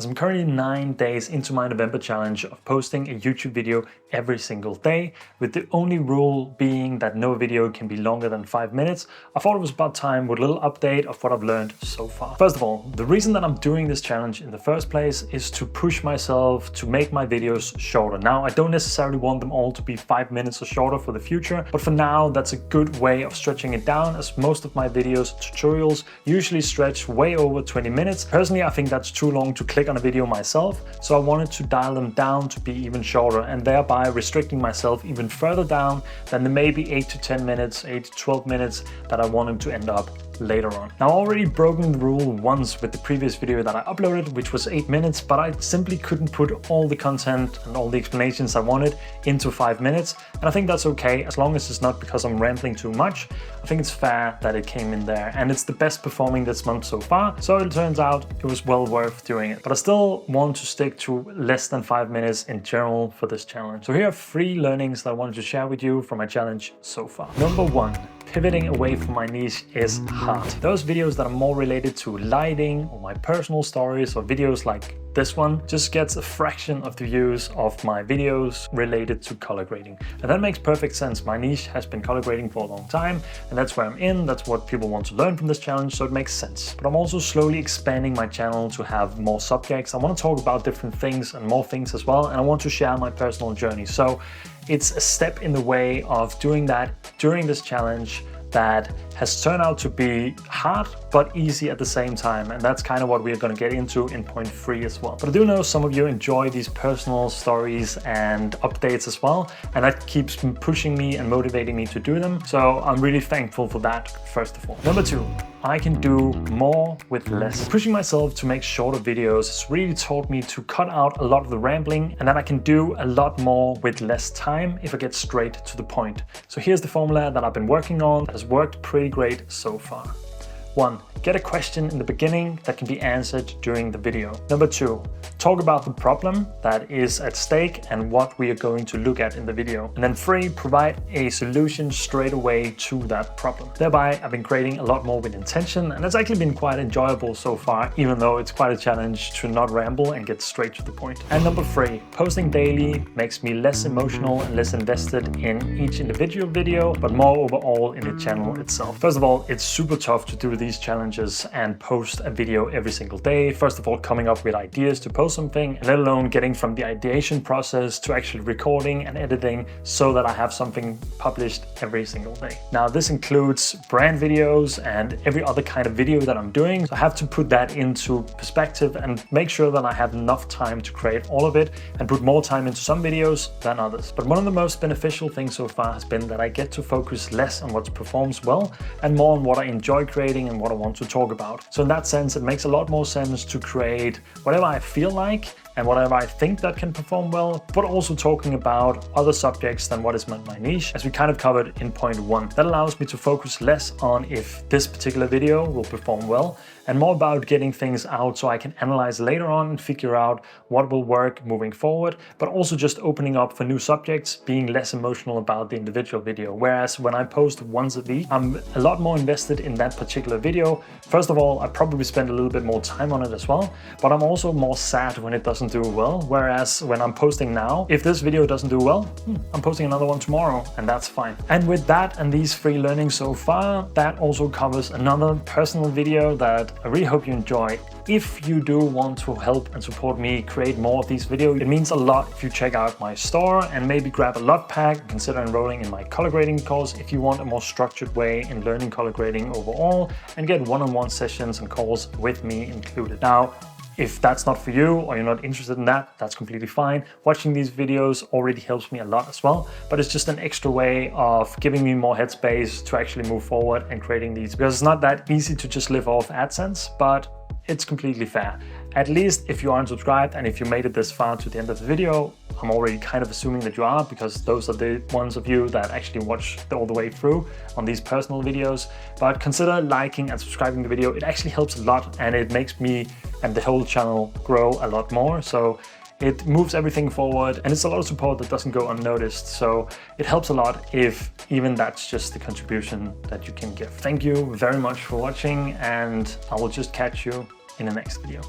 as I'm currently 9 days into my November challenge of posting a YouTube video every single day, with the only rule being that no video can be longer than 5 minutes. I thought it was about time with a little update of what I've learned so far. First of all, the reason that I'm doing this challenge in the first place is to push myself to make my videos shorter. Now, I don't necessarily want them all to be 5 minutes or shorter for the future, but for now, that's a good way of stretching it down, as most of my videos, tutorials, usually stretch way over 20 minutes. Personally, I think that's too long to click on a video myself, so I wanted to dial them down to be even shorter, and thereby restricting myself even further down than the maybe 8 to 10 minutes, 8 to 12 minutes that I wanted to end up later on. Now, I already broken the rule once with the previous video that I uploaded, which was 8 minutes, but I simply couldn't put all the content and all the explanations I wanted into 5 minutes. And I think that's okay, as long as it's not because I'm rambling too much. I think it's fair that it came in there, and it's the best performing this month so far. So it turns out it was well worth doing it. But I still want to stick to less than 5 minutes in general for this challenge. So here are 3 learnings that I wanted to share with you from my challenge so far. Number 1. Pivoting away from my niche is hard. Those videos that are more related to lighting or my personal stories, or videos like this one, just gets a fraction of the views of my videos related to color grading. And that makes perfect sense. My niche has been color grading for a long time, and that's where I'm in. That's what people want to learn from this challenge, so it makes sense. But I'm also slowly expanding my channel to have more subjects. I want to talk about different things and more things as well, and I want to share my personal journey. So it's a step in the way of doing that during this challenge that has turned out to be hard but easy at the same time, and that's kind of what we're going to get into in point 3 as well. But I do know some of you enjoy these personal stories and updates as well, and that keeps pushing me and motivating me to do them, so I'm really thankful for that, first of all. Number 2, I can do more with less. Pushing myself to make shorter videos has really taught me to cut out a lot of the rambling, and that I can do a lot more with less time if I get straight to the point. So here's the formula that I've been working on that has worked pretty great so far. 1. Get a question in the beginning that can be answered during the video. Number 2. Talk about the problem that is at stake and what we are going to look at in the video. And then 3. Provide a solution straight away to that problem. Thereby, I've been creating a lot more with intention, and it's actually been quite enjoyable so far, even though it's quite a challenge to not ramble and get straight to the point. And number 3. Posting daily makes me less emotional and less invested in each individual video, but more overall in the channel itself. First of all, it's super tough to do these challenges and post a video every single day. First of all, coming up with ideas to post something, let alone getting from the ideation process to actually recording and editing so that I have something published every single day. Now, this includes brand videos and every other kind of video that I'm doing. So I have to put that into perspective and make sure that I have enough time to create all of it and put more time into some videos than others. But one of the most beneficial things so far has been that I get to focus less on what performs well and more on what I enjoy creating and what I want to talk about. So in that sense, it makes a lot more sense to create whatever I feel like and whatever I think that can perform well, but also talking about other subjects than what is my niche, as we kind of covered in point 1. That allows me to focus less on if this particular video will perform well, and more about getting things out so I can analyze later on and figure out what will work moving forward, but also just opening up for new subjects, being less emotional about the individual video. Whereas when I post once a week, I'm a lot more invested in that particular video. First of all, I probably spend a little bit more time on it as well, but I'm also more sad when it doesn't do well. Whereas when I'm posting now, if this video doesn't do well, I'm posting another one tomorrow, and that's fine. And with that and these 3 learnings so far, that also covers another personal video that I really hope you enjoy. If you do want to help and support me create more of these videos, it means a lot if you check out my store and maybe grab a LUT pack and consider enrolling in my color grading course if you want a more structured way in learning color grading overall and get one-on-one sessions and calls with me included. Now, if that's not for you or you're not interested in that, that's completely fine. Watching these videos already helps me a lot as well, but it's just an extra way of giving me more headspace to actually move forward and creating these, because it's not that easy to just live off AdSense, but it's completely fair. At least if you aren't subscribed, and if you made it this far to the end of the video, I'm already kind of assuming that you are, because those are the ones of you that actually watch all the way through on these personal videos. But consider liking and subscribing the video. It actually helps a lot, and it makes me and the whole channel grow a lot more. So it moves everything forward, and it's a lot of support that doesn't go unnoticed. So it helps a lot if even that's just the contribution that you can give. Thank you very much for watching, and I will just catch you in the next video.